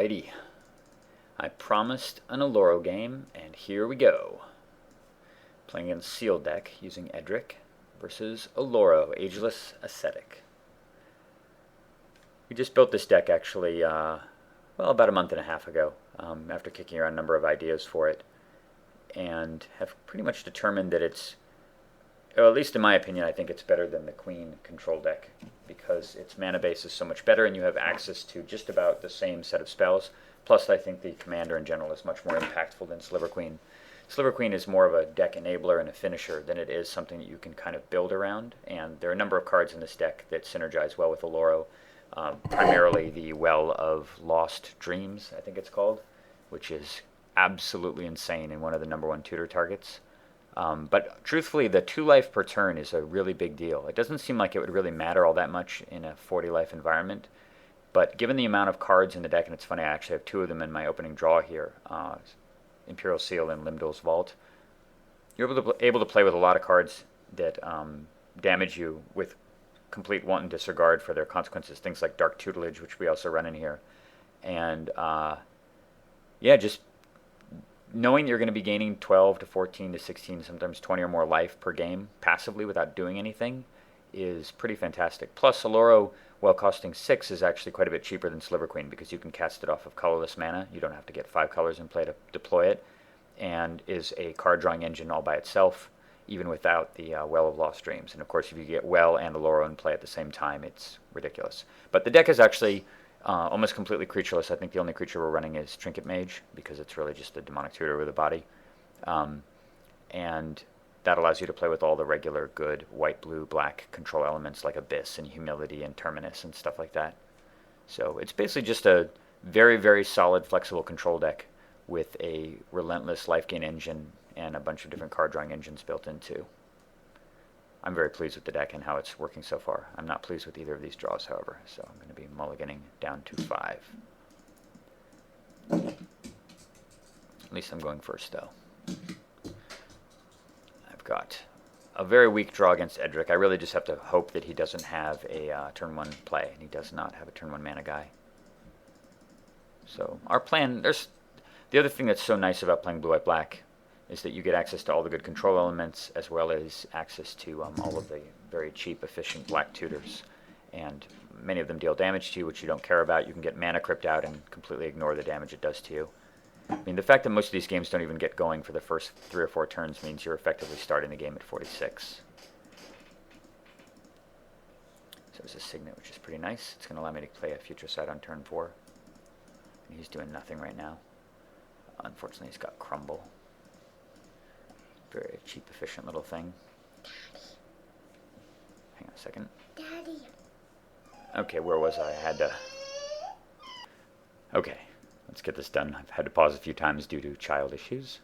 Alrighty, I promised an Oloro game, and here we go. Playing against Sealed deck using Edric versus Oloro, Ageless Ascetic. We just built this deck actually, about a month and a half ago, after kicking around a number of ideas for it, and have pretty much determined that it's, or at least in my opinion, I think it's better than the Queen control deck, because its mana base is so much better and you have access to just about the same set of spells. Plus, I think the commander in general is much more impactful than Sliver Queen. Sliver Queen is more of a deck enabler and a finisher than it is something that you can kind of build around, and there are a number of cards in this deck that synergize well with Oloro. Primarily the Well of Lost Dreams, I think it's called, which is absolutely insane and one of the number one tutor targets. But truthfully, the 2 life per turn is a really big deal. It doesn't seem like it would really matter all that much in a 40 life environment, but given the amount of cards in the deck, and it's funny, I actually have 2 of them in my opening draw here, Imperial Seal and Limdol's Vault, you're able to play with a lot of cards that damage you with complete wanton disregard for their consequences, things like Dark Tutelage, which we also run in here. And just knowing you're going to be gaining 12 to 14 to 16, sometimes 20 or more life per game passively without doing anything is pretty fantastic. Plus, Oloro, while costing 6, is actually quite a bit cheaper than Sliver Queen because you can cast it off of colorless mana. You don't have to get 5 colors in play to deploy it, and is a card drawing engine all by itself, even without the Well of Lost Dreams. And of course, if you get Well and Oloro in play at the same time, it's ridiculous. But the deck is actually almost completely creatureless. I think the only creature we're running is Trinket Mage, because it's really just a demonic tutor with a body. And that allows you to play with all the regular good white, blue, black control elements like Abyss and Humility and Terminus and stuff like that. So it's basically just a very, very solid, flexible control deck with a relentless life gain engine and a bunch of different card drawing engines built into. I'm very pleased with the deck and how it's working so far. I'm not pleased with either of these draws, however, so I'm going to be mulliganing down to 5. At least I'm going first, though. I've got a very weak draw against Edric. I really just have to hope that he doesn't have a turn 1 play, and he does not have a turn 1 mana guy. So our plan, there's the other thing that's so nice about playing blue-white-black is that you get access to all the good control elements, as well as access to all of the very cheap, efficient black tutors. And many of them deal damage to you, which you don't care about. You can get Mana Crypt out and completely ignore the damage it does to you. I mean, the fact that most of these games don't even get going for the first 3 or 4 turns means you're effectively starting the game at 46. So there's a Signet, which is pretty nice. It's going to allow me to play a Future Sight on turn 4. And he's doing nothing right now. Unfortunately, he's got Crumble. Very cheap, efficient little thing. Hang on a second. Daddy. Okay, where was I? I had to... Okay, let's get this done. I've had to pause a few times due to child issues.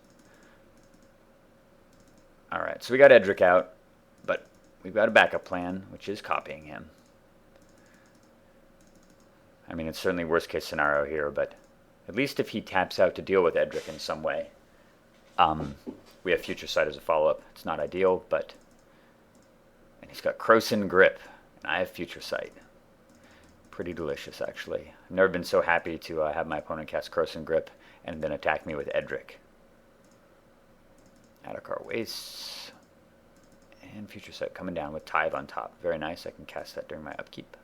Alright, so we got Edric out, but we've got a backup plan, which is copying him. I mean, it's certainly worst case scenario here, but at least if he taps out to deal with Edric in some way, we have Future Sight as a follow-up. It's not ideal, but... And he's got Krosan Grip, and I have Future Sight. Pretty delicious, actually. I've never been so happy to have my opponent cast Krosan Grip and then attack me with Edric. Adakar Wastes. And Future Sight coming down with Tithe on top. Very nice. I can cast that during my upkeep.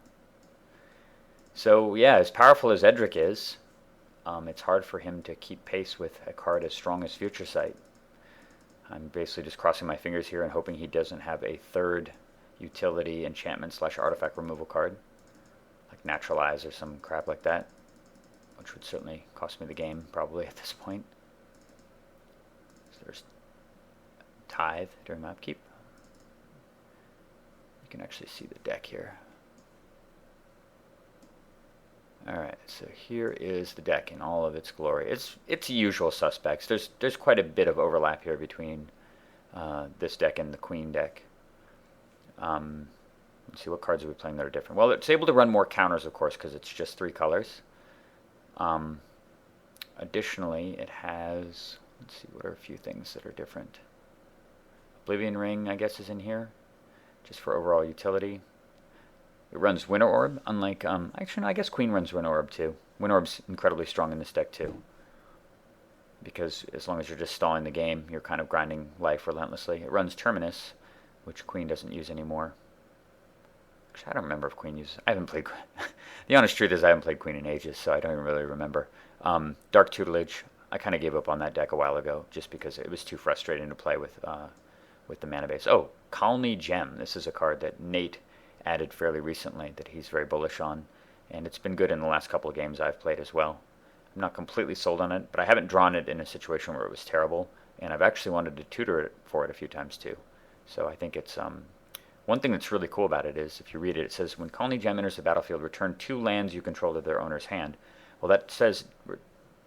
So, yeah, as powerful as Edric is, it's hard for him to keep pace with a card as strong as Future Sight. I'm basically just crossing my fingers here and hoping he doesn't have a 3rd utility enchantment / artifact removal card, like Naturalize or some crap like that, which would certainly cost me the game probably at this point. So there's Tithe during my upkeep. You can actually see the deck here. Alright, so here is the deck in all of its glory. It's usual suspects. There's quite a bit of overlap here between this deck and the Queen deck. Let's see, what cards are we playing that are different? Well, it's able to run more counters, of course, because it's just 3 colors. Additionally, it has... Let's see, what are a few things that are different? Oblivion Ring, I guess, is in here, just for overall utility. It runs Winter Orb, unlike, actually, no, I guess Queen runs Winter Orb too. Windorb's incredibly strong in this deck too, because as long as you're just stalling the game, you're kind of grinding life relentlessly. It runs Terminus, which Queen doesn't use anymore. Actually, I don't remember if Queen uses... I haven't played... The honest truth is I haven't played Queen in ages, so I don't even really remember. Dark Tutelage, I kind of gave up on that deck a while ago, just because it was too frustrating to play with the mana base. Oh, Colony Gem. This is a card that Nate added fairly recently that he's very bullish on, and it's been good in the last couple of games I've played as well. I'm not completely sold on it, but I haven't drawn it in a situation where it was terrible, and I've actually wanted to tutor it for it a few times too. So I think it's... One thing that's really cool about it is, if you read it, it says, when Colony Gem enters the battlefield, return 2 lands you control to their owner's hand. Well, that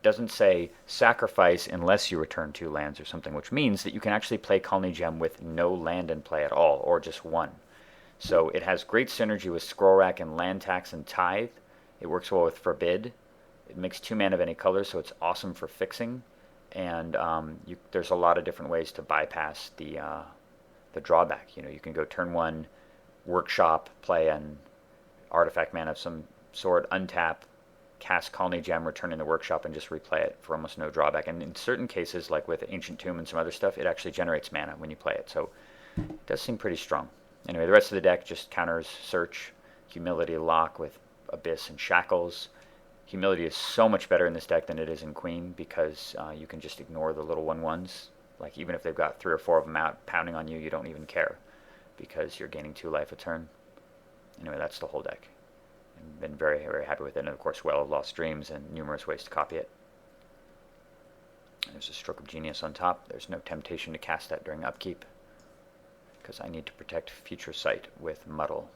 doesn't say sacrifice unless you return 2 lands or something, which means that you can actually play Colony Gem with no land in play at all, or just 1. So it has great synergy with Scroll Rack and Land Tax and Tithe. It works well with Forbid. It makes 2 mana of any color, so it's awesome for fixing. And there's a lot of different ways to bypass the drawback. You know, you can go turn 1, workshop, play an artifact mana of some sort, untap, cast Colony Gem, return in the workshop, and just replay it for almost no drawback. And in certain cases, like with Ancient Tomb and some other stuff, it actually generates mana when you play it. So it does seem pretty strong. Anyway, the rest of the deck just counters Search, Humility, Lock with Abyss and Shackles. Humility is so much better in this deck than it is in Queen, because you can just ignore the little 1/1s. Like, even if they've got 3 or 4 of them out pounding on you, you don't even care, because you're gaining 2 life a turn. Anyway, that's the whole deck. I've been very, very happy with it. And of course, Well of Lost Dreams and numerous ways to copy it. There's a Stroke of Genius on top. There's no temptation to cast that during upkeep, because I need to protect Future Sight with Muddle.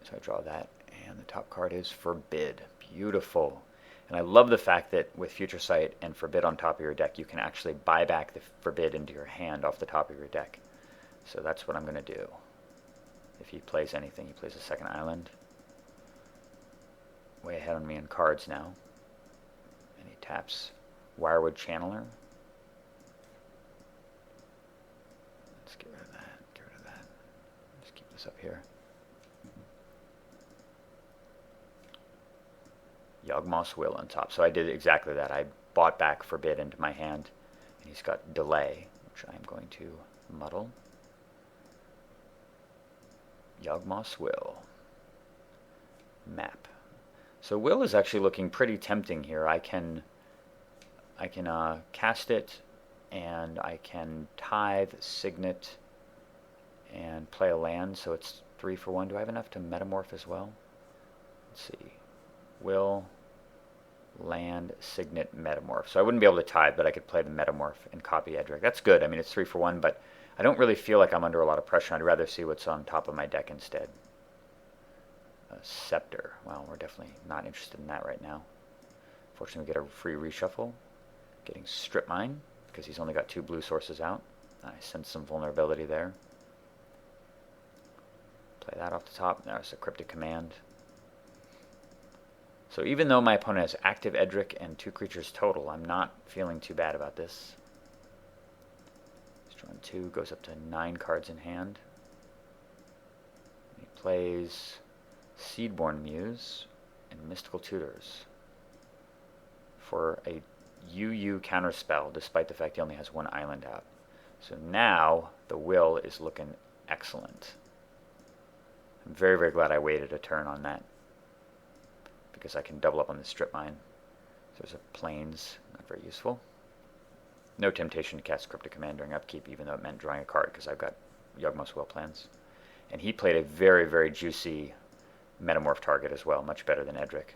So I draw that, and the top card is Forbid. Beautiful. And I love the fact that with Future Sight and Forbid on top of your deck, you can actually buy back the Forbid into your hand off the top of your deck. So that's what I'm going to do. If he plays anything, he plays a second island. Way ahead on me in cards now. And he taps Wirewood Channeler. Let's get rid of that. Get rid of that. Just keep this up here. Yawgmoth's Will on top. So I did exactly that. I bought back Forbid into my hand, and he's got Delay, which I'm going to muddle. Yawgmoth's Will. Map. So Will is actually looking pretty tempting here. I can cast it, and I can Tithe, Signet, and play a land, so it's 3 for 1. Do I have enough to Metamorph as well? Let's see. Will, land, Signet, Metamorph. So I wouldn't be able to Tithe, but I could play the Metamorph and copy Edric. That's good. I mean, it's 3 for 1, but I don't really feel like I'm under a lot of pressure. I'd rather see what's on top of my deck instead. Scepter. Well, we're definitely not interested in that right now. Fortunately, we get a free reshuffle. Getting Strip Mine, because he's only got 2 blue sources out. I sense some vulnerability there. Play that off the top. There's a Cryptic Command. So even though my opponent has active Edric and 2 creatures total, I'm not feeling too bad about this. He's drawn 2, goes up to 9 cards in hand. He plays Seedborn Muse and Mystical Tutors for a UU counterspell, despite the fact he only has 1 island out. So now the Will is looking excellent. I'm very, very glad I waited a turn on that, because I can double up on the Strip Mine. So there's a Plains, not very useful. No temptation to cast Cryptic Command during upkeep, even though it meant drawing a card, because I've got Yawgmoth's Will plans. And he played a very, very juicy Metamorph target as well, much better than Edric.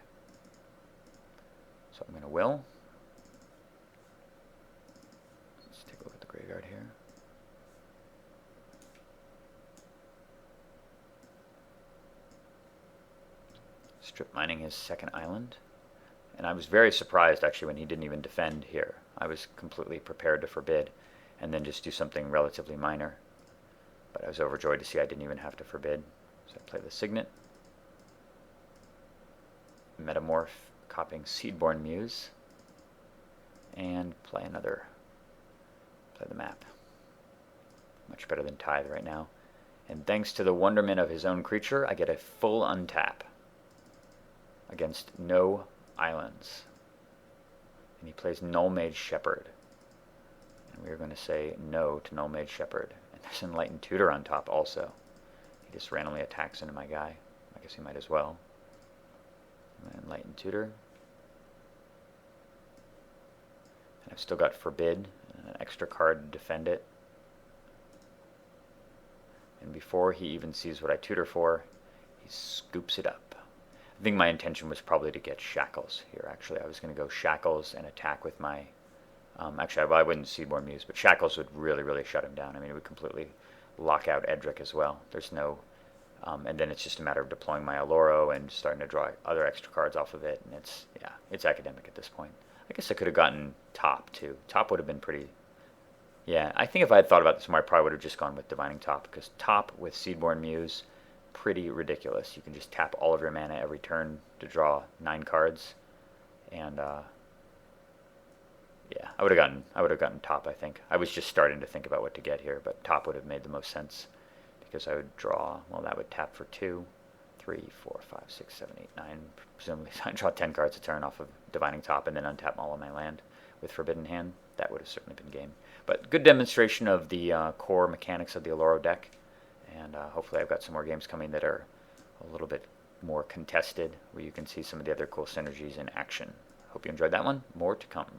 So I'm going to Will. Let's take a look at the graveyard here. Strip mining his second island. And I was very surprised, actually, when he didn't even defend here. I was completely prepared to Forbid, and then just do something relatively minor. But I was overjoyed to see I didn't even have to Forbid. So I play the Signet. Metamorph, copying Seedborn Muse. And play the map. Much better than Tithe right now. And thanks to the wonderment of his own creature, I get a full untap against no islands. And he plays Null Mage Shepherd. And we're going to say no to Null Mage Shepherd. And there's Enlightened Tutor on top also. He just randomly attacks into my guy. I guess he might as well. Enlightened Tutor. And I've still got Forbid, an extra card to defend it. And before he even sees what I tutor for, he scoops it up. I think my intention was probably to get Shackles here, actually. I was going to go Shackles and attack with my... actually, I wouldn't Seedborn Muse, but Shackles would really, really shut him down. I mean, it would completely lock out Edric as well. There's no... and then it's just a matter of deploying my Aloro and starting to draw other extra cards off of it. And it's, yeah, it's academic at this point. I guess I could have gotten Top, too. Top would have been pretty... Yeah, I think if I had thought about this more, I probably would have just gone with Divining Top, because Top with Seedborn Muse, pretty ridiculous. You can just tap all of your mana every turn to draw 9 cards, and yeah, I would have gotten Top. I think I was just starting to think about what to get here, but Top would have made the most sense, because I would draw. Well, that would tap for 2, 3, 4, 5, 6, 7, 8, 9. Presumably, I draw 10 cards a turn off of Divining Top, and then untap all of my land with Forbidden Hand. That would have certainly been game. But good demonstration of the core mechanics of the Aloro deck. And hopefully I've got some more games coming that are a little bit more contested, where you can see some of the other cool synergies in action. Hope you enjoyed that one. More to come.